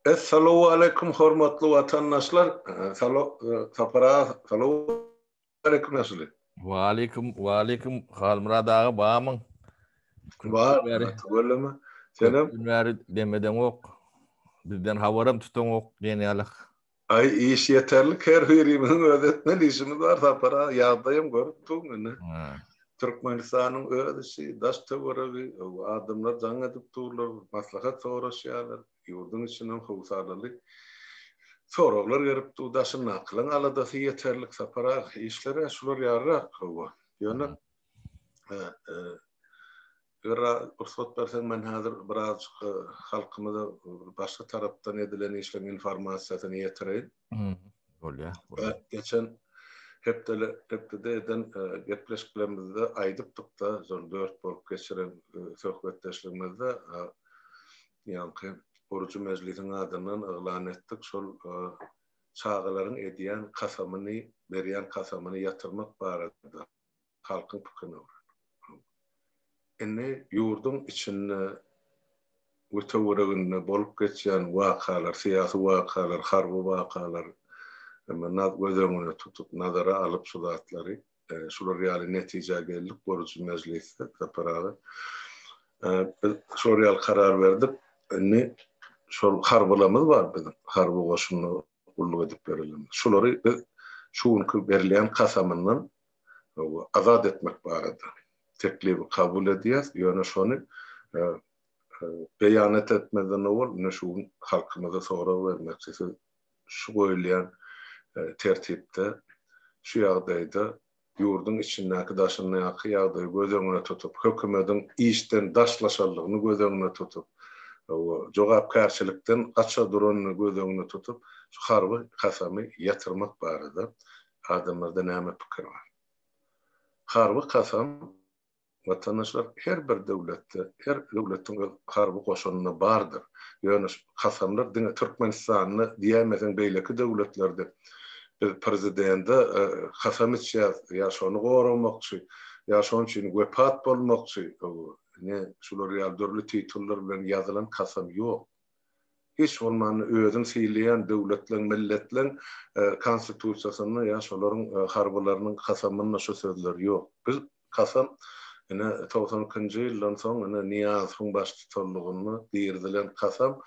Esselamu aleyküm hormatly vatandaşlar. Salamu aleyküm nasıl? Waalaikum Halmurad ağa bağımın. Var, hatırlama. Senem. Köpünleri demeden ok. Bizden havaram tutan ok genellik. Ay iş yeterlik her birimin ödetmeli işimiz var. Sapara yağdayım görüp tuğunu. Türkmenistan'ın ödesi, daşta görevi, adımlar can edip tuğurlar, maslahat soğraşıyorlar, yurdun içinden huvsarlık. Sorular görüp tuğ daşın akılın aladası yeterlik sapara işlere şular yarrak hava. Yani Ursot bersen men hazır biraz halkımıza başka taraftan edilen işlerin informasyasını yetireyim. Geçen hep de eden gepleşiklerimizde aydıptık da son 4 bolup geçiren sohbetleşlerimizde yankı orucu meclisin adından ılan ettik. Şol çağıların ediyen kasamını, beriyen kasamını yatırmak barada halkın pükünü var. Yurdun içinde ötewürüğünde bolup geçen vakalar, siyasi vakalar, harbi vakalar gözüne tutup nazara alıp sulatları şular reali netice geldik orucu mecliste kaparağı şol real karar verdik. Şol harbulamız var bizim. Harbi koşunu kulluk edip verelim. Şuları şuunki verilen kasamından azat etmek barada teklifi kabul ediyoruz. Yani şunu beyanat etmeden ol, şu halkımıza sonra vermek için şu koyulayan tertipte, şu yağdayda yurdun içindeki daşın yakı yağdayı göz önüne tutup, hükümetin işten daşlaşarlığını göz önüne tutup, cevap karşılıktan kaça duranını göz önüne tutup, şu harbi kasamı yatırmak barada adamlarda näme pikir var. Harbi kasam vatandaşlar her bir devletin harbi koşununa bardır. Yani kasamlar dine Türkmenistan'ı diyemezsen beyleki devletlerde prezidenti kasam içiyaz ya şonu korumakçı ya şonun için vepat bolmakçı şular yaldırlı titullar bilen yazılan kasam yok. Hiç olmanı özün seyleyen devletlerin, milletlerin konstitusiyasında ya şoların harbilerinin kasamının şu sözler yok. Biz kasam 92-nji ýyldan soň Niýazowyň baş tutuldygyny diýerdiler kasam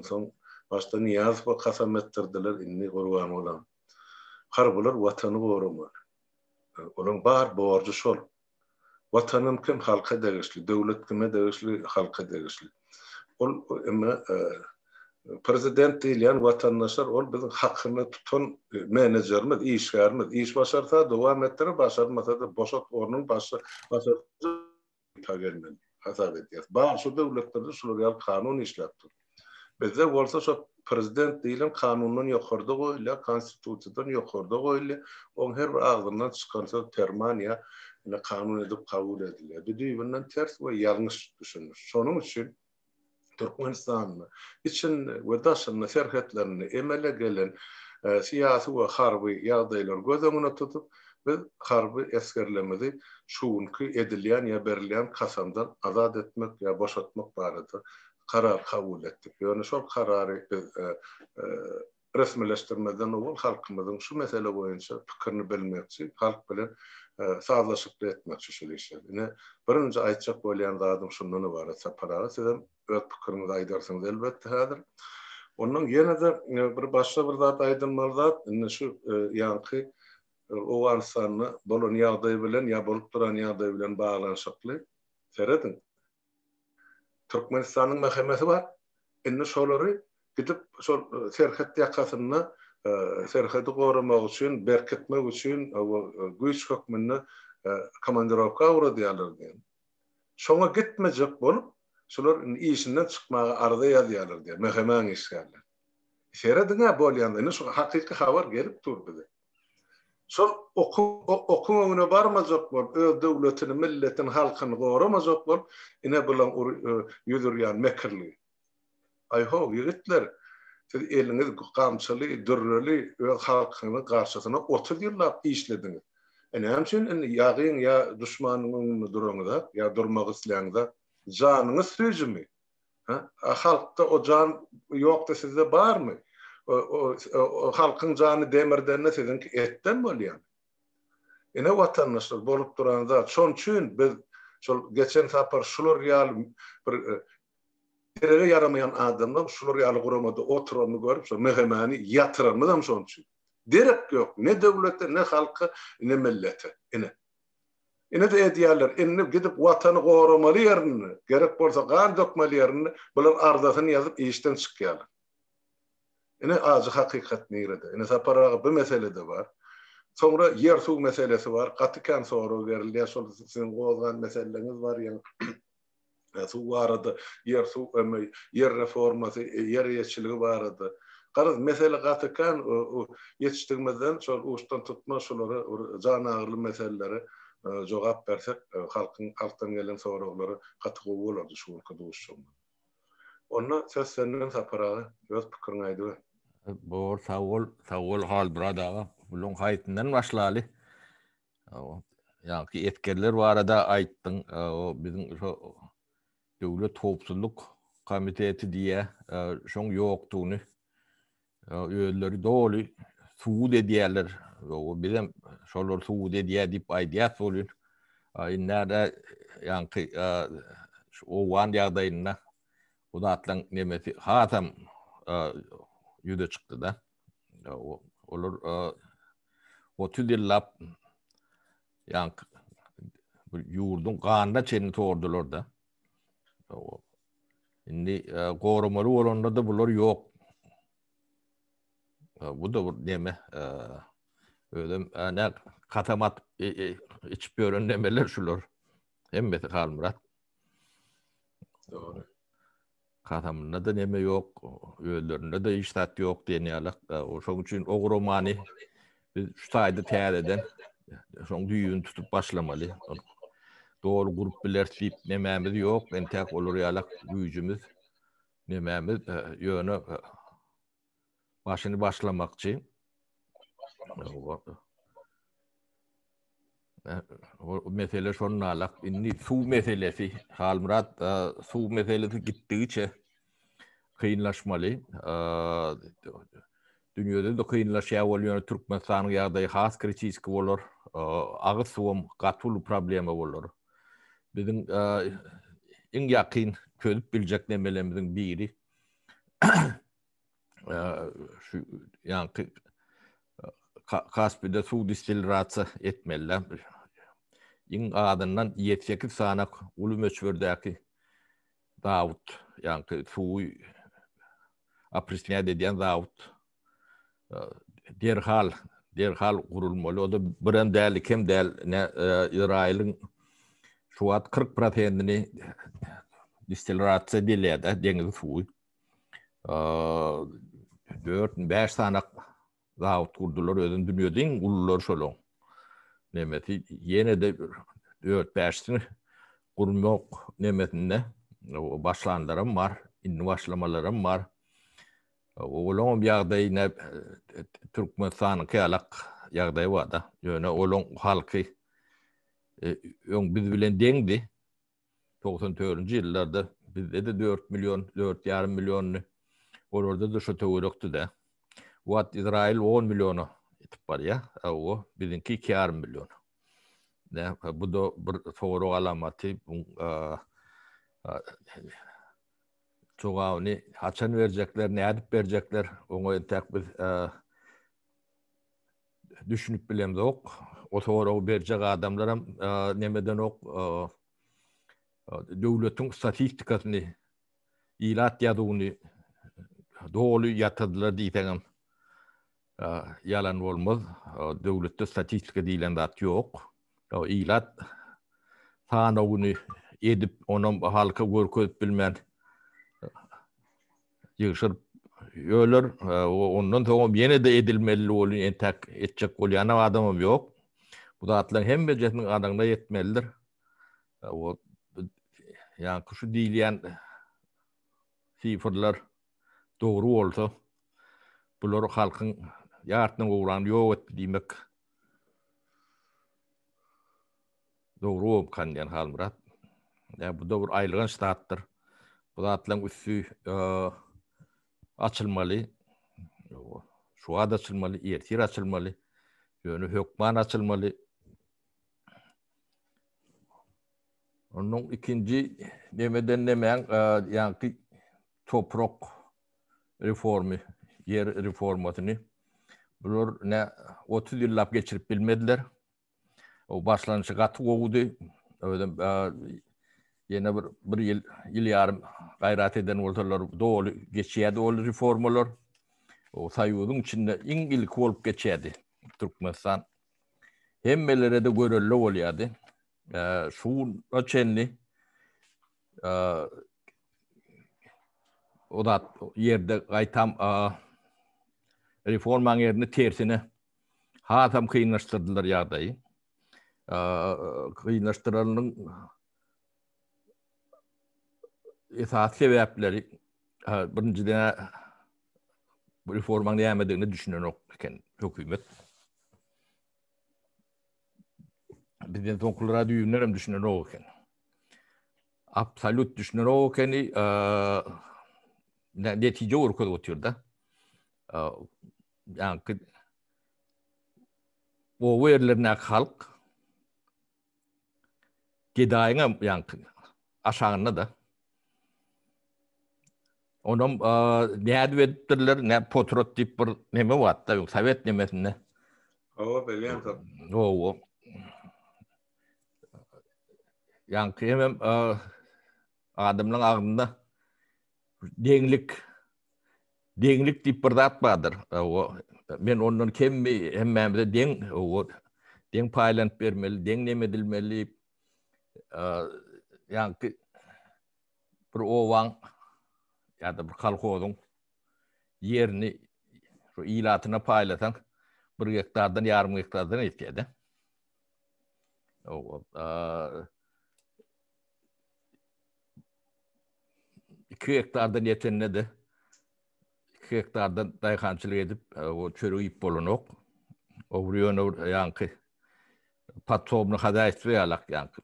soň başda Niýazow kasam etdirdiler inni gurban bolan. Harbular watany gorumak. Olaň bar borjy şol. Watanym kim halka degişli, döwlet kime degişli, halka degişli. Ol emma prezident diýen watandaşlar ol bizim hakyny tutan menejerimiz, işgärimiz, iş başarsa dowam etdirip başarmasa da boşat ornuň başy tagermen hasap edýär. Bar şu döwletlerde şular kanun işläpdir. Bizde bolsa şu prezident diýilen kanundan ýokarda goýulýar, konstitusiýadan ýokarda goýulýar. Oň her bir agzyndan çykan söz ferman ýa kanun edip kabul edilýär. Bu diýilen ters we ýalňyş düşünür. Şonuň üçin Türkmenistan'ın için ve daşın serhetlerini emele gelen siyasi ve harbi yağdaylar göz önüne tutup ve harbi eskerlemedi şuunki edilyen ya berilen kasamdan azat etmek ya boşaltmak barada karar kabul ettik. Yani şu kararı resmileştirmeden ol halkımızın şu mesele boyunca fikrini bilmek için halk bilen sağlaşıklı etmek için işler. Birinci aytacak bolýan zadım şundan var. Saparağı sizem öz pikirinizi aýdarsyňyz elbetde häzir. Ondan ýene de bir başga bir zat aýdylmaly zat şu ýanky o insany bolan ýagdaý bilen ýa bolup duran ýagdaý bilen baglanşykly. Seredin. Türkmenistanyň mahkemesi var. Indi şolary gidip şol serhet ýakasyny serheti gorumak üçin, berketmek üçin güýç hökmüni komandirovka uğradyarlar diýen. Şoňa gitmejek bolup şular işinden çykmagy arda ýazýarlar diýer. Mehemen işgärler. Şeredine bolýanda şu hakyky habar gelip durdy. Şol okumagyna barmajak bolup, öz döwletini, milletini, halkyny goramajak bolup, ine bilen ýüzürýän mekirli. Ayho ýigitler, siz eliniz gamçyly, dürreli öz halkyny garşysyna 30 ýyllap işlediňiz. Näme ýagyn ýa düşmanyň öňünde duranyňda ýa durmak isleýäňde janyňyz süýjümi? Halkta o can yok da sizde var mı? O halkın canı demirden ne sizin etten mi oluyor? Ene vatandaşlar bolup duran zat. Şon üçin biz şol geçen sapar şular ýaly bir derege yaramayan adamlar şular ýaly guramada oturanyny görüp şol mehemani ýatyrmydam şon üçin. Derek yok. Ne devlete, ne halka, ne millete. Ene de ediyalar, ene gidip vatanı goramaly ýerini, gerek bolsa gan dökmeli ýerini, bular ardasyny ýazyp işden çykýarlar. Ene azı hakikat nirede. Ene saparaga bir mesele de var. Sonra yer su meselesi var. Katıkan soru verildi. Şol sizin gozgan meseleniz var yani. Su vardı. Yer su yer reforması, yer yeşilliği vardı. Qarız mesele katıkan yetiştirmeden şol uçtan tutma şolara can ağırlı meseleleri jogap bersek halktan gelen soruları katık bolardy şu ülkede uşşum. Onna söz senden saparaga göz pikirini aýdy. Bu sawol hal brada. Bulun haytinden başlaly. Ýa-ki etkerler barada aýtdyň. O bizim şu Döwlet Howpsuzlyk Komiteti diýe şoň ýokdugyny öýleri doly suud edýärler. O bizim şolar suud edýär diýip aýdýar bolýar. Näde ýa-ki o wan ýagdaýynda o da atlan nemeti hatam ýüde çykdy da. Olar o tüdillap yani yurdun ganda çeni tordular da. Şimdi korumalı olanlarda da bular yok. Bu da deme öyle ne katamat içip öğrenmeler şular. Hemmeti kalmırat. Doğru. Katamında da neme yok. Öğlerinde de iştat yok deniyorlar. O şoň üçin o romani biz şu taýda täze eden şoň düýün tutup başlamaly. Doğru grup bilertip nemämiz yok. Ben tek olur ýalak güýjümiz nemämiz ýöne başyny başlamakçy. O mesele şonalak. Indi su meselesi Halmurat su meselesi gitdigiçe kıyınlaşmaly. Dünýede de kıyınlaşýar bolýan Türkmenistanyň ýagdaýy has kritiski bolar. Agyz suwum gatul problemi bolar. Bizim en ýakyn çözüp biljek nemelerimiziň biri şu ýa-ki Kaspiyda su distilirasiýa etmeliler. En adından 78 sanak ulu möçberdäki Davut ýa-ki suwy aprisňa edýän Davut derhal gurulmaly. O da biren däl kim däl Israil'in şu wagt 40%-ni distilirasiýa edilýär da deňiz suwy. 4-5 sanak Davut kurdular özün dünýede ulular şolong. Nemeti ýene de 4-5'sini gurmak nemetinde başlanlarım var, indi başlamalarım var. Olong ýagdaýyna Türkmenistanyň kälak ýagdaýy var da. Ýöne olong halky biz bilen deňdi. 94-nji ýyllarda bizde de 4 milyon, 4,5 milyony orada da şu töwerekdi de. Wat İsrail 10 milyonu etip bar ya. O bizinki 2,5 milyon. Ne bu da bir soru alamaty. Çoğawny haçan berjekler, nädip berjekler? Oňa entek biz düşünüp bilemdi ok. O soru berjek adamlaram nemeden ok döwletiň statistikasyny ilat ýadygyny dolu ýatyrdylar diýsem yalan bolmaz. Döwletde statistika diýilen zat ýok. O ilat sanawyny edip onuň halka görkezip bilmän ýyşyr ýöler. Ondan soň ýene de edilmeli bolýan entek etjek bolýan adamym ýok. Bu zatlaryň hemme jetiniň adagyna ýetmelidir. O ýa şu diýilýän sifirler doğru bolsa bular halkyň ýartyny gowran ýok diýmek doğru bolýan Halmurat. Bu da bir aýlygan ştatdyr. Bu zatlan üssü açılmalı. Şu ad açılmalı, ertir açılmalı. Yönü hökman açılmalı. Onun ikinci demeden demeyen yani toprak reformu, yer reformatını bunlar ne 30 yıllap geçirip bilmediler. O başlanışı katı oldu. Yine bir yıl yarım gayret eden ortalar doğru geçiyedi o reformalar. O sayıyordun içinde İngilizce olup geçiyedi Türkmenistan. Hemmelere de görüllü oluyordu. Şu ölçenli o da yerde gaytam reforman yerini tersine hatam kıyınlaştırdılar yağdayı. Kıyınlaştıranın esas sebepleri birinciden bu reforman yemediğini düşünen okken hükümet. Bizden tonkulara düğünlerim düşünen okken. Absolut düşünen okken netice orkada oturuyor yani o yerlerine halk gidayına yani aşağına da onun ne advettirler ne potrot tip bir ne mi var da yok Sovet nemesinde O belli tabii. o yani hemen adamın ağzında denglik tip bir zat vardır. O ben onun kemmi hemen de deng paylanıp vermeli, deng nemedilmeli yani bir ovan ya da bir kalkodun yerini şu ilatına paylatan bir hektardan yarım hektardan etkiydi. O 2 hektardan yetenine de 2 hektardan dayıkancılık edip o çörü ip bolunok. O vuruyor yankı patsobunu kadar yalak yankı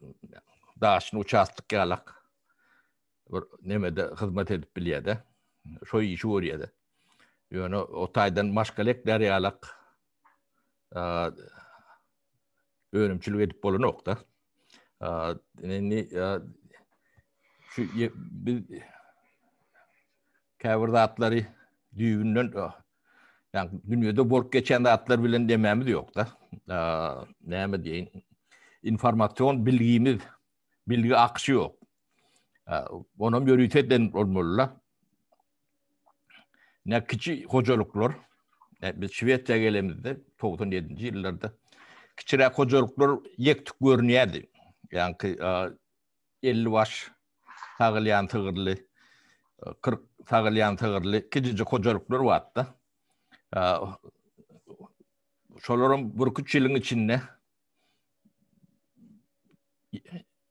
dağışını uçastık yalak nemede hizmet edip biliyede. Şu işi uğruyede. Yani o taydan maşkalekler yalak önümçülük edip bolunok da. Yani şu bir kavurda atları düğünden yani dünyada bork geçen de atlar bilen dememiz de yok da. Ne mi diyeyim? İnformasyon bilgi akışı yok. Onun yürüteden olmalılar. Ne küçük hocalıklar, biz Şivet'e gelemizde 97. yıllarda küçük hocalıklar yektik görünüyordu. Yani 50 baş tağlayan tığırlı, 40 tağlayan tığırlı küçücük hocalıklar vardı. Şoların bir küçük yılın içinde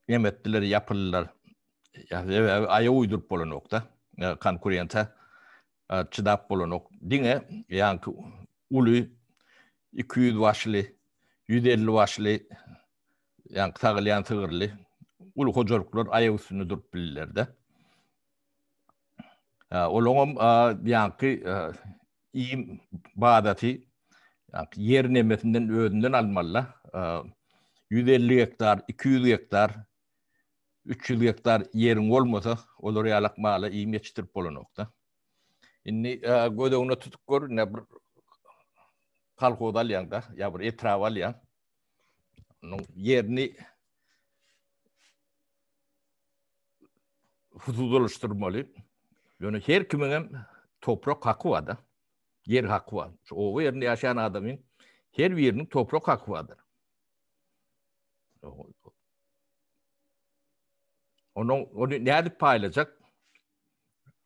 yemettiler, yapılırlar. Aya uydurup olan nokta. Konkurenta çıdap olan nokta. Dine yani ulu 200 başlı, 150 başlı yani tağlayan tığırlı ulu hocalıklar aya üstünü durup bilirler de. Olağım yani iyi bağdatı yani yer nemetinden öğünden almalı. 150 hektar, 200 hektar, 300 hektar yerin olmasa olur yalak mağla iyi geçtirip olan nokta. Şimdi gödüğüne tutup gör ne bir kalkodal yanında ya bir etraval yan. Yerini huzur oluşturmalı. Yani her kimin toprak hakkı var da. Yer hakkı var. O yerinde yaşayan adamın her yerinin toprak hakkı vardır. Onu nerede paylaşacak?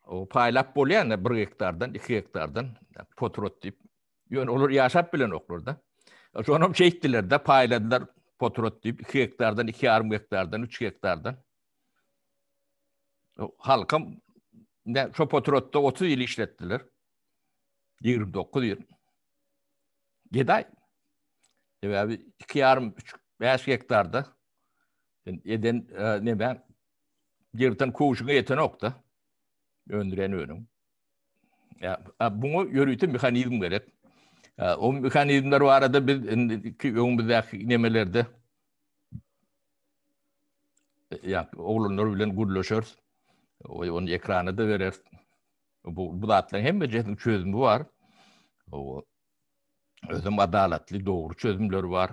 O paylap boluyor ne 1 hektardan, 2 hektardan potrot deyip. Yani olur yaşap bilen okur da. Sonra şey ettiler de payladılar potrot deyip 2 hektardan, 2,5 hektardan, 3 hektardan. Halkım şu potrotta 30 yıl işlettiler. 29 yıl. Giday. Abi 2,5 hektarda eden ne ben girden kuşuna yeten okta. öndüren önüm. Ya bunu yürütün mekanizm gerek. O mekanizmler var arada biz önümüzdeki nemelerde ya oğlanlar bilen gurlaşır. Onun ekranı da verir. Bu da atlan hem de çözümü var. O özüm adaletli doğru çözümler var.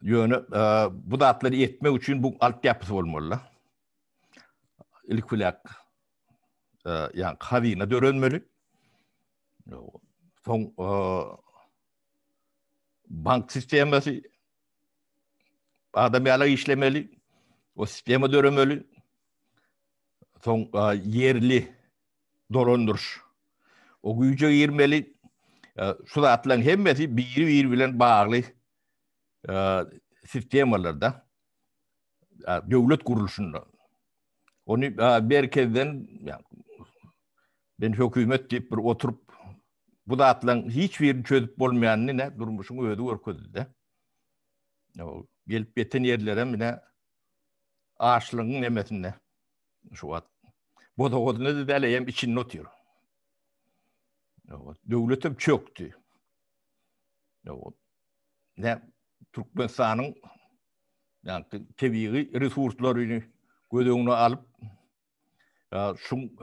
Yönü bu da atları etmek için bu altyapısı olmalı. İlk plak yani havina dörönmeli. Son bank sistemi adam yala işlemeli. O sisteme dörönmeli. Son yerli dolandır. O güce girmeli. Şu da atlan hemmeti bir bilen bağlı sistemalarda devlet kuruluşunda. Onu merkezden yani, ben hükümet deyip bir oturup bu da atlan hiçbirini çözüp olmayanını ne durmuşunu ödü görküzdü de. Gelip beten yerlere mine ağaçlığın nemesinde şu at. Bu da odunu da deleyem için notuyor. Devletim çöktü. Ne Türkmenistan'ın yani tabii resurslarını gödüğünü alıp şun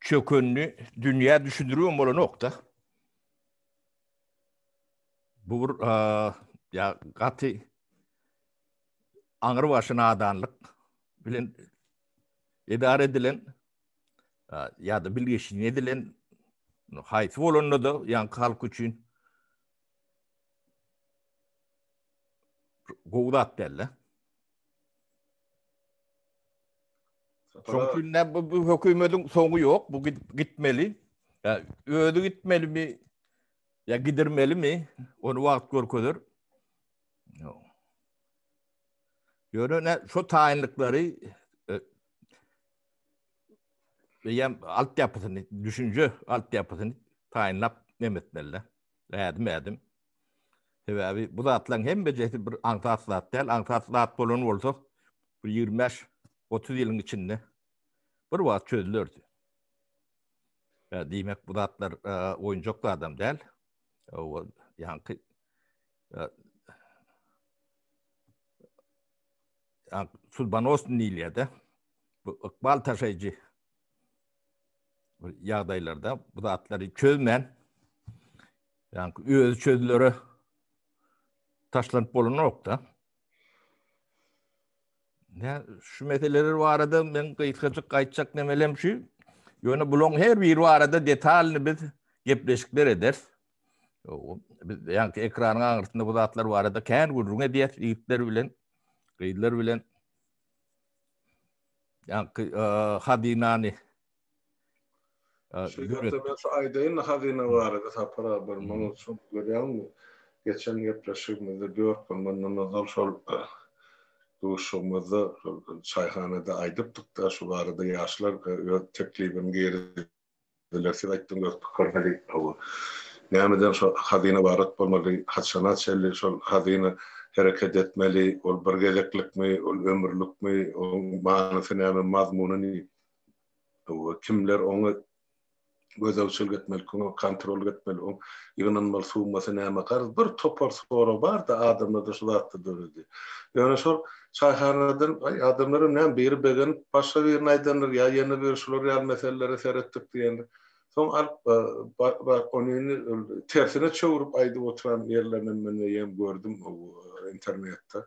çökününü dünya düşündürüyor mu nokta? Bu ya katı anır başına adanlık bilen idare edilen ya da bilgeçin edilen hayfı olanı da yani halk için Goğdat derler. Çünkü ne bu hükümetin sonu yok. Bu gitmeli. Ya öyle gitmeli mi? Ya gidermeli mi? Onu vakit görküdür. Yönüne şu tayinlikleri yani altyapısını, düşünce altyapısını tayinlap nemetlerle. Edim. Sebebi bu da atlan hem beceti bir antaslat değil. Antaslat bolun olsa bir 25-30 yılın içinde bir vakit çözülürdü. Demek bu da atlar oyuncaklı adam değil. Yani Sulbanos Nilye'de bu ıkbal taşıyıcı yağdaylarda bu da atları çözmeyen yani öz çözülürü taşlanıp bulunur nokta. Ya şu meseleleri var arada ben kayıtacak nemelem şu. Yani bunun her bir var arada detaylı biz gepleşikler eder. Yani ekranın ağırtında bu zatlar var arada kendi gururuna diyet yiğitler bilen kıyılar bilen yani hadinani Şu aydayın hazine var arada tapara bir manu çok görüyorum. Geçen yaklaşımda görüyorum nazal şol duşumuzda çayhanada aydıptık da şu arada yaşlar teklifim geri dilerse ayttım görkörleri o nämeden şu hazine varat bolmaly haçanat şelli şol hazine hareket etmeli ol birgeliklikmi ol ömürlükmi o manasy näme mazmunyny o kimler onu gözäwçilik etmeli, kontrol etmeli, o ýygynanmaly suwmasy näme garz bir topar sora bar da adamlar da şu zatda döredi. Ýöne şol çayhanadan adamlaryň näme biri begen başga bir nädendir ýa ýene bir şular ýa meselelere seretdik diýende. Soň alyp onyny tersine çöwürip aýdyp oturan ýerlerden men ýem gördüm internetde.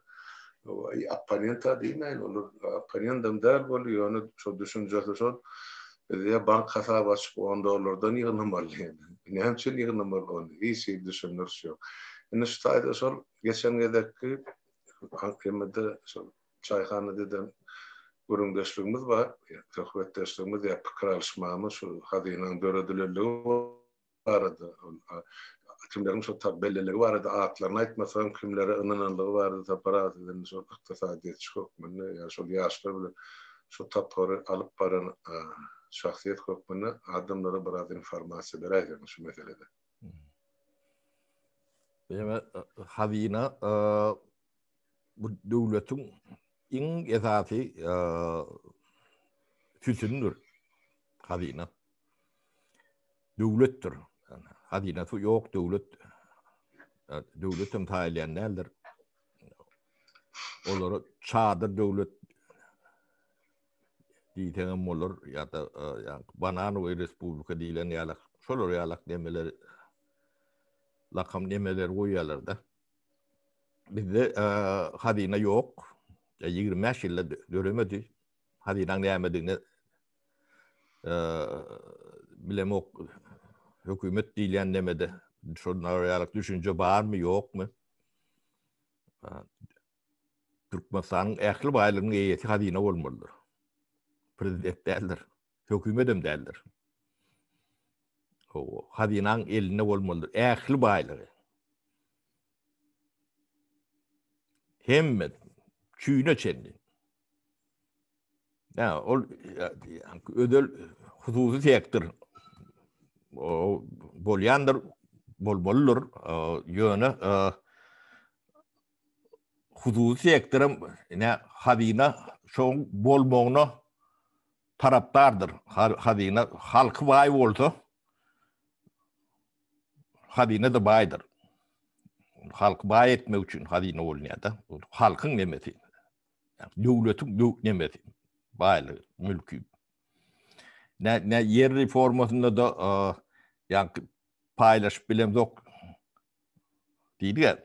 O apparenta diýmeýin olur. Apparendam däl bolýar ýöne şu düşünjesi şol. Ya bank hesabı açıp $10'dan yığınamalı. Ne hem için yığınamalı onu. İyi şey düşünür şu. Yani şu sayede şu geçen gedeki hakimede şu çayhane dedim görüngeçliğimiz var. Sohbetleştiğimiz ya fikir alışmamız şu hadiyenin döredilirliği vardı. Kimlerin şu tabelleleri vardı. Atlarını aytmasam kimlere ınananlığı vardı. Taparat edin şu iktisadiyet çıkıp. Ya şu yaşlar bile şu taparı alıp paran şahsiyet hukmuna adamlara biraz informasiya berýär şu meselede. Evet, havina bu devletin in esası tüsündür hazine. Devlettir. Hazinesi yok devlet. Devletim taylayan neldir? Oları çadır devlet diyten olur ya da yani Bananoy Respublika diyilen yalak. Şolar yalak demeler lakam demeler koyuyorlar da. Bizde hazine yok. 25 yılda döremedi. Hazine'nin değmediğini bilem ok hükümet diyilen demedi. Şunlar yalak düşünce var mı yok mu? Türkmenistan'ın ähli baýlygynyň eýeti hazine bolmalydyr. Prezident däldir. Hökümetem däldir. O hazineň eline bolmalydyr. Ähli baýlygy. Hemme çüýne çendi. Ya ol ödül hususy sektor. O bolýandyr, bolbolur ýöne hususy sektorym hazine şoň bolmagyna tarapdardır. Hazine halkı baý bolsa hazine de baýdyr. Halk baý etmek üçin hazine bolýar-da. Halkyň nemesi. Döwletiň nemesi. Baýlygy, mülkü. Ne yer reformasynda da ýa paýlaşyp bilen zok diýdi.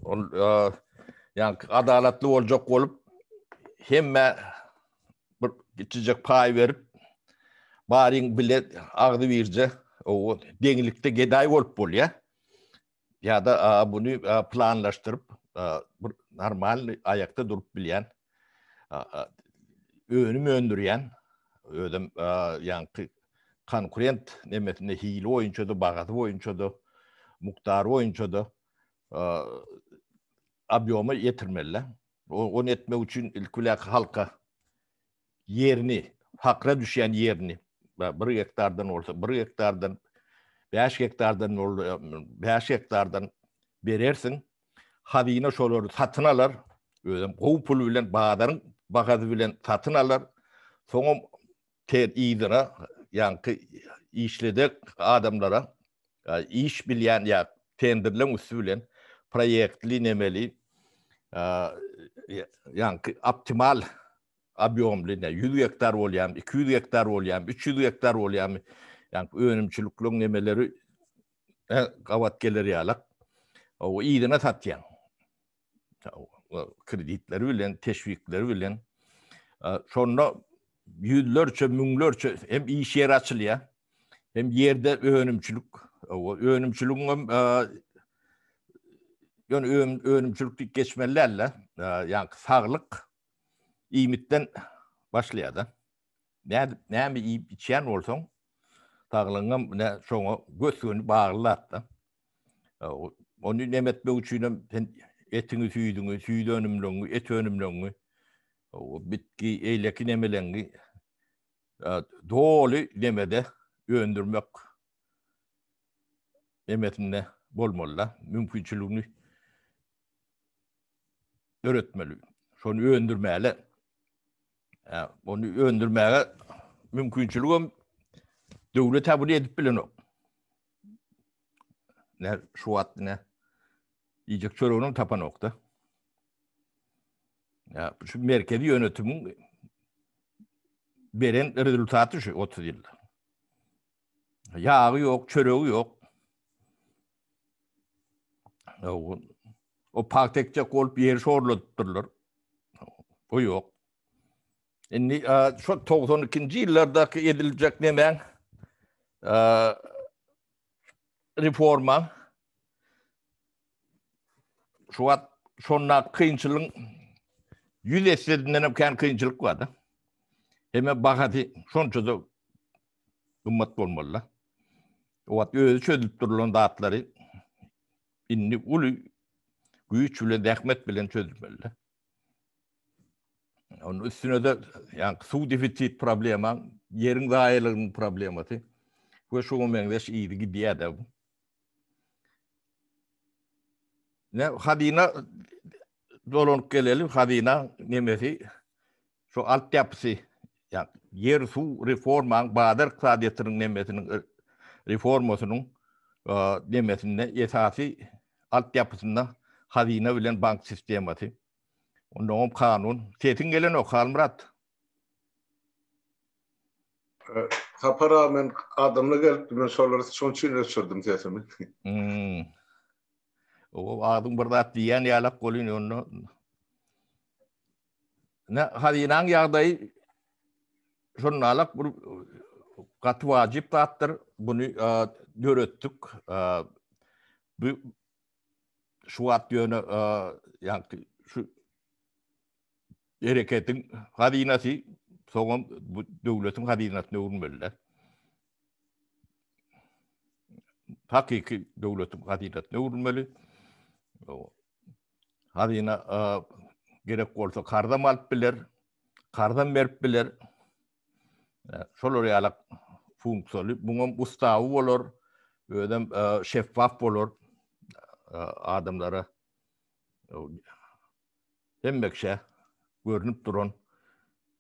Ol ýa adalatly boljak bolup hemme bir geçecek pay verip baryň bilet agdy birje o deňlikde geday bolup bolýar. Ya da bunu planlaştırıp bir normal ayakta durup bilýän önüm öndürýän ödüm yani konkurent nemetinde hili oyunçu da bagatı oyunçu da muktarı oyunçu da abiyoma yetirmeliler. Onu etmek için ilkulak halka yerini, hakra düşen yerini 1 hektardan olsa 1 hektardan 5 hektardan olur 5 hektardan berersin. Hazine şolary satın alar. Ödüm gow pul bilen bagarın bagaty bilen satın alar. Soňa ter ýydyra ýa-ni işledek adamlara iş bilýän ýa tenderlen usulen proyektli nemeli ýa-ni optimal abiyomly 100 hektar bolýan, 200 hektar bolýan, 300 hektar bolýan ýa-ni önümçilikliň nemeleri gawat geler ýalak. O ýydyna satýan. Kreditleri bilen, teşvikleri bilen şonda yüzlerce, müňlerce hem iş ýeri açylýar, hem ýerde önümçilik. O önümçiligiň önümçilik geçmelerle ýa saglyk iýmitden başlaýar-da. Näme iýip içýän bolsaň, saglygyňam şoňa gösgüni baglanat-da. Onu nemetmek üçin etini süýdüňi, süýde önümleňi, et önümleňi, o bitki eýleki nemeleňi doly nemede öndürmek nemetinde bolmalylar, mümkinçiligini öretmeli. Şonu öndürmäli. Onu öndürmäge mümkinçiligim döwlet tabul edip bilenok. Ne şu wagt ne ýyjek çöreginiň tapanokda. Ya şu merkezi yönetimiň beren rezultaty şu 30 ýylda. Ýagy ýok, çöregi ýok. O paktekçe bolup ýer şorladypdyrlar. O ýok. Indi şu 92-nji ýyllardaky ediljek nemen reforma şu wagt şonna kynçylygyň 100 eserinden hem kän kynçylyk bardy. Heme bagaty şonça da gymmat bolmalylar. O wagt özü çözülüp durulan datlary indi uly güýç bilen dähmet bilen çözülmeliler. Onun üstüne de yani su defisit problemi, yerin daýalygynyň problematy. Bu şu meňdeş iýdi gidýär bu. Ne hadina dolunup gelelim hazina nemesi şu alt yapısı yani yer su reforman badar iqtisadiyyatının nemesinin reformasının nemesinde esası alt yapısında hazina bilen bank sistemati. Ondan kanun. Setin gelen o Halmurat. Tapara men adamla gelip ben soruları sonçun ölçürdüm sesimi. O adım burada diyen yalak golün onu. Ne hazinan yağdayı şunalak bu katı vacip tattır. Bunu görüttük. Bu şu at yönü yani şu hareketin hazinası soğum bu devletin hazinasını urmeliler. Hakiki devletin hazinasını urmeli. Hazina gerek olsa kardan alıp bilir, kardan verip bilir. Şolar yalak funksiyonu. Bunun ustağı olur, ödem şeffaf olur adamlara. Hemmekşe görünüp durun.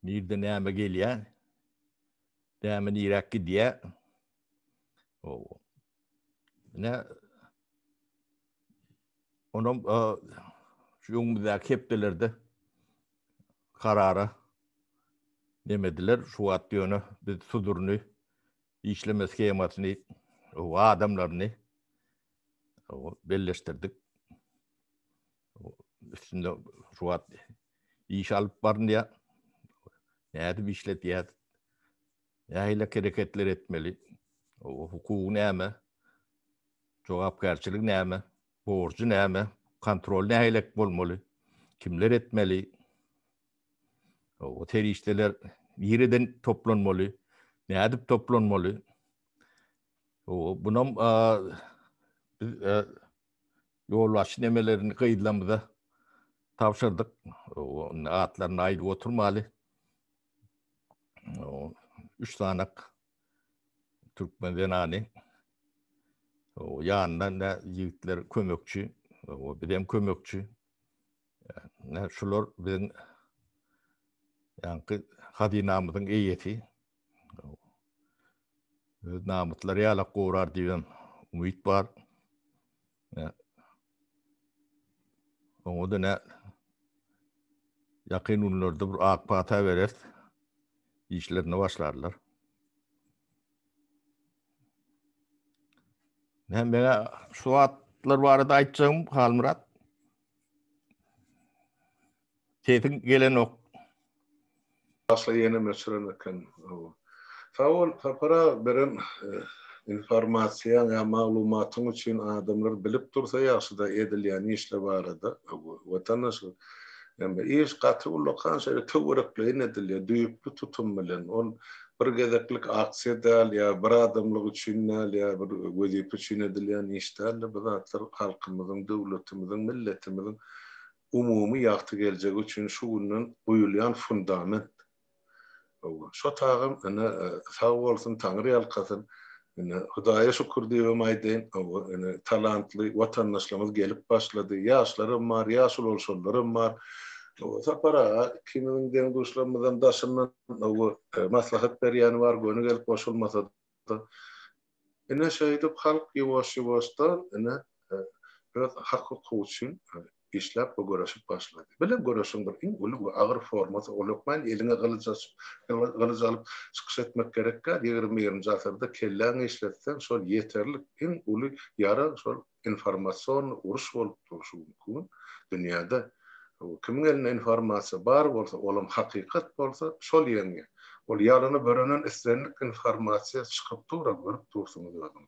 Nirde näme gelýär? Näme nirak gidiýär? Ne onun şu ýöňümizde hepdelerde karara demediler. Şu at ýöne biz sudurny işleme skemasyny o adamlaryny belleşdirdik. Üstünde şu at iş alıp barınýa näde işletýär? Nähile hareketler etmeli. O hukuku näme? Jogapkärçilik näme? Borcu näme? Kontrol nähile bolmaly? Kimler etmeli? O terişdeler ýerden toplanmaly. Näde toplanmaly? O bunun biz ýolbaşy nemelerini gaýdlamyza tapşyrdyk. O atlaryny aýdyp oturmaly. O 3 tanak Türkmendenany o ýanynda da ýigitler kömekçi, o birem kömekçi. Ne şular biziň ýanky hazinamyzyň eýeti. Öz namatlary ýalak gorar diýen umyt bar. Oňa da ne ýakyn ünlerde bir akpata berer. İşlerine başlarlar. Hem bana şu atlar barada aýtjağım Halmurat. Setin gelen ok. Başla yeni meşruneken. Faul tapara beren informasiýa ýa maglumatyň üçin adamlar bilip dursa ýaşy da edilýän işle barada. Watandaş hem iş gaty ulokan şeýle töwerekleýin edilýär, düýüpli tutum bilen. On bir gezeklik aksiýa ýa bir adamlyk üçin ýa bir wezip üçin edilýän işler bu zatlar halkymyzyň, döwletimiziň, milletimiziň umumy ýagty geljegi üçin şu günden goýulýan fundament. Şo tagym ene sag bolsun, Taňry ýalkasyn. Ene Hudaýa şükür diýip aýdyn. Ene talantly watandaşlarymyz gelip başlady. Ýaşlarym bar, ýaşul bolşanlarym bar. Sapara kimin den dostlarymyzdan daşyndan maslahat berýän bar, göni gelip boşulmasa da. Ene şeýdip halk ýewaş-ýewaşda ene biraz hakykly üçin işläp görüşüp başlady. Bilen görüşüň bir iň uly agyr formasy olukman eline gylyç alyp çykyş etmek gerekkä 20-nji asyrda kelläň işletsen şol ýeterli iň uly ýara şol informasiýon uruş bolup duruşy mümkin dünýäde. Kimin elinde informasiýa bar bolsa, olam hakykat bolsa şol ýerine. Ol ýalyny berenen islenlik informasiýa çykyp dura görüp dursunuz lazım.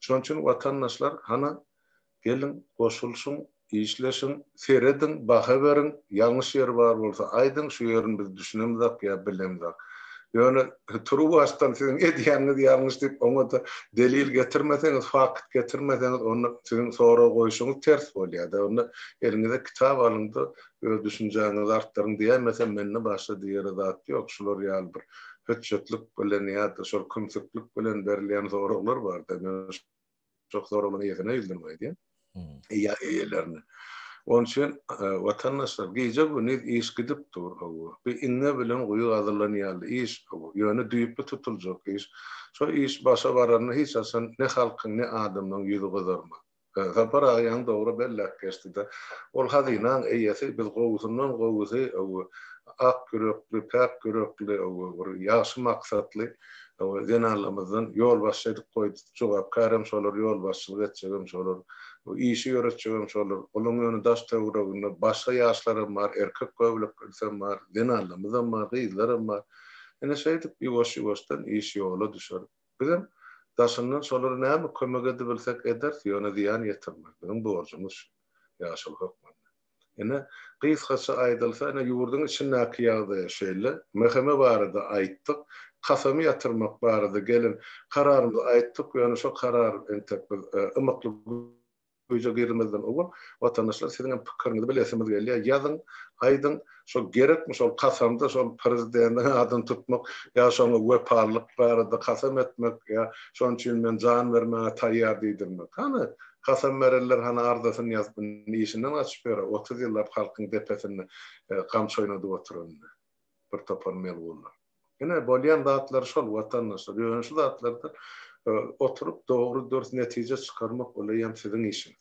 Şoň üçin watandaşlar hana gelin goşulşun, işleşin, seredin, baha verin, yanlış yer bar bolsa aýdyň şu ýerini biz düşünemizak ýa bilemizak. Ýöne turu başdan siziň edýäňiz ýalňyş diýip oňa da delil getirmeseňiz, fakt getirmeseňiz onu siziň sora goýuşuňyz ters bolýar. Da onu elinize kitap alındy, öz düşünjäňizi artdyryň diýmesem menne başga diýer zat ýok. Şular ýaly bir höççetlik bilen ýa-da şol kümsüklik bilen berilýän soralar bar da çok soralyny ýetine bildirmeýdi. Ya eýelerini. Onun için vatandaşlar gece günü iş gidip dur. Bir inne bilen kuyu hazırlanyalı iş. Yönü düyüp tutulacak iş. So iş başa varanı hiç asan ne halkın ne adamın yüzü kızarma. Zapara ayağın doğru bellek geçti de. Ol hadinan eyyesi biz kovusundan kovusu ak göröklü, pek göröklü, yaşı maksatlı zenalımızdan yol başladık koyduk. Çok karem solar yol başladık edeceğim solar. İşi öğreteceğim solar. Onun önü daş tevrağında başka yaşlarım var, erkek kövlüklerim var, zenalımızdan var, kızlarım var. Yine şeydik yavaş yavaştan iş yola düşer. Bizim daşından solar ne mi kömek edebilsek eder, yöne ziyan yetirmek. Bizim borcumuz yaşıl hükmü. Yine kıskası aydılsa yine yurdun içindeki yağda şeyle meheme barada aittik. Kasamy yatırmak barada gelin kararımızı aittik. Yani şu karar entek ımıklı güýje girmezden ogun vatandaşlar sizin pikirinizi bilesiniz gelýär. Yazın, aydın şu gerekmi şol kasamda şol prezidentin adını tutmak ya şoňa weparlyk barada kasam etmek ya şoň üçin men jan bermäge taýýar diýdirmek. Hani kasam verenler hani ardasyny ýazdyň işinden açyp ber 30 ýyllap halkyň depesini gamçoýnady oturanlar. Bir topan mel bollar. Yine bolýan zatlar şol vatandaşlar, ýöne şu zatlarda oturup doğru dürüst netice çıkarmak olayım sizin işiniz.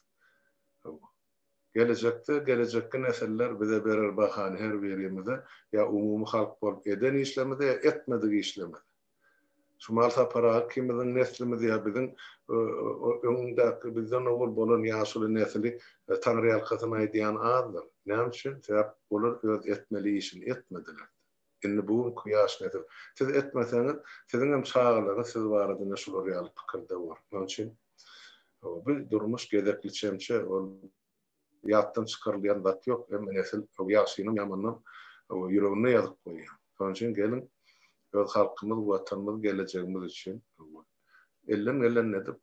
Gelecekte nesiller bize berer bahane her veriyemide ya umumu halk bol eden işlemede ya etmediği işlemede. Şu malta para kimizin neslimiz ya bizim öndeki bizden oğul bolan yaşlı nesli Tanrı alkasına diyen ağırlar. Ne için? Sebep olur öz etmeli işini etmediler. Inni bu kuyaş nedir? Siz etmeseniz sizin hem sağlığı siz vardı ne şular real pikirde var. Onun için bir durmuş gedekli çemçe yattan çıkarılayan dat yok. Hem nesil yaşıyınım yamanım yüreğine yazıp koyuyor. Onun için gelin öz halkımız, vatanımız, geleceğimiz için ellen nedir?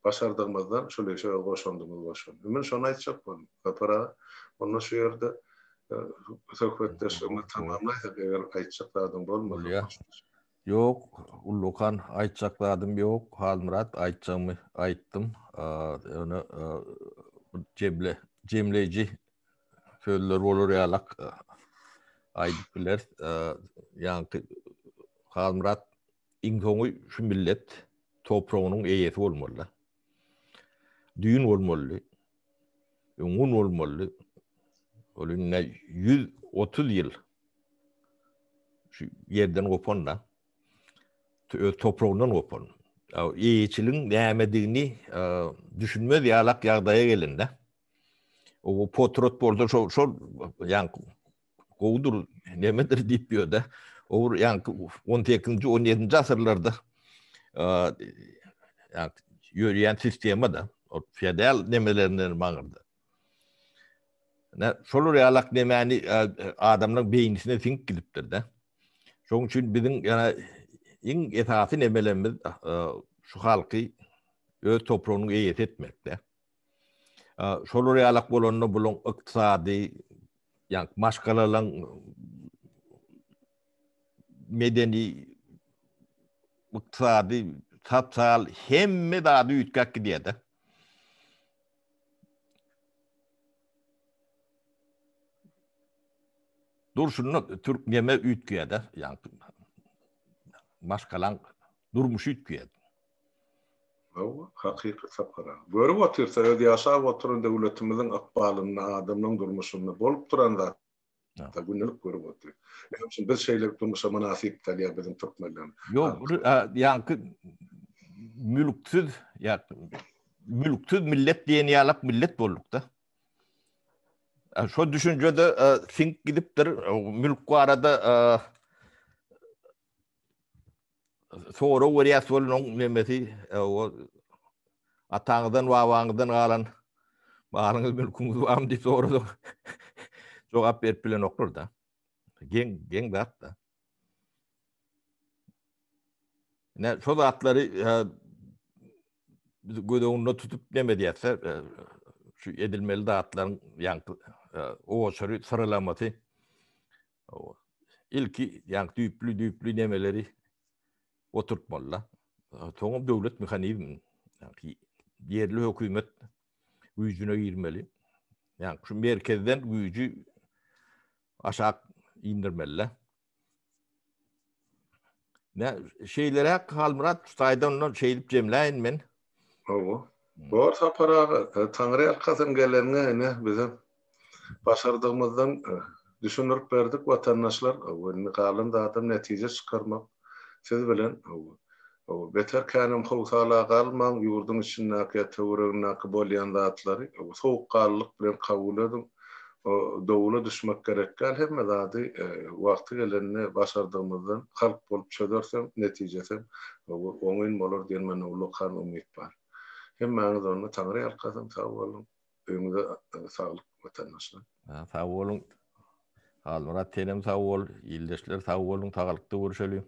Başardığımızdan şöyle koşandığımız başardık. Hemen şuna aytacak bunu. Para onu şu yerde söhbetleşimi tamamlaysak eğer aytacaklardan bolmasa. Yok, Ulukan aytacaklardım yok. Halmurat aytacağımı ayttım. Onu cemleyici sözler olur yalak aydıp biler. Yani Halmurat İnkoğu şu millet toprağının eyyeti olmalı. Düğün olmalı. Ünün olmalı. Ölünne 130 yıl şu yerden kopanla toprağından kopan. İyicilik nämediğini düşünmez yalak yağdaya gelinde. O potrot borda şol yani kovdur nemedir deyip diyor da. O yani 18. 17. asırlarda yani yürüyen sistemi de o feodal nemelerinden mağırdı. Şol realak nemeni adamın beynisine think gidipdir de. Şoň üçin bizim yani iň esasy nemelerimiz şu halky öz toprağını eýet etmekde. Şol realak bolanyny bulan ykdysady yani maşgalalan medeni ykdysady tapsal hemme dady ütkak gidýärdi. Durşunlu Türk neme ütküyede yani maşkalan durmuş ütküyede. Hakikat sapara. Böyle otursa öde yaşa oturun devletimizin akbalını, adamın durmuşunu bolup duran da günlük görüp oturuyor. Yani biz şeyler durmuşa münasip talya bizim Türkmenlerin. Yok yani mülksüz millet diyen yalap millet bolluk da. Şu düşüncede think gidipdir mülk bu arada sonra oraya solun memesi o atağından vavanından alan bağınız mülkünüz var mı diye sonra da cevap verip bilen okur da. Gen da da. Ne şu zatları gödüğünde tutup demedi yatsa şu edilmeli dağıtların yankı o sıralaması ilki yankı düplü demeleri oturtmalı. Sonra devlet mekanizmi yerli hükümet yüzüne girmeli. Yani şu merkezden güýjü aşağı indirmeli. Ne şeylere kalmırat tutaydan ondan şeylip cemleyin men. Owo. Bu saparaga Taňry ýalkasyn gelenine ne bizim başardığımızdan düşünürüp berdik vatandaşlar. Owo galan da adam netije çykarmak. Siz bilen owo beter känem howsala galmaň ýurdun içindäki töweregindäki bolýan zatlary sowukkallyk bilen kabul edip dowla düşmek gerek. Hemme zady wagty gelende başardığımızdan halk bolup çözersem netijesi oňyn bolar diýen men ulukhan umyt bar. Hemmäňiz onu Taňry ýalkasyn sag bolun. Öňüňize saglyk vatandaşlar. Sag bolun. Almurat tenem sag bol, ildeşler sag bolun, tagalykda görüşelim.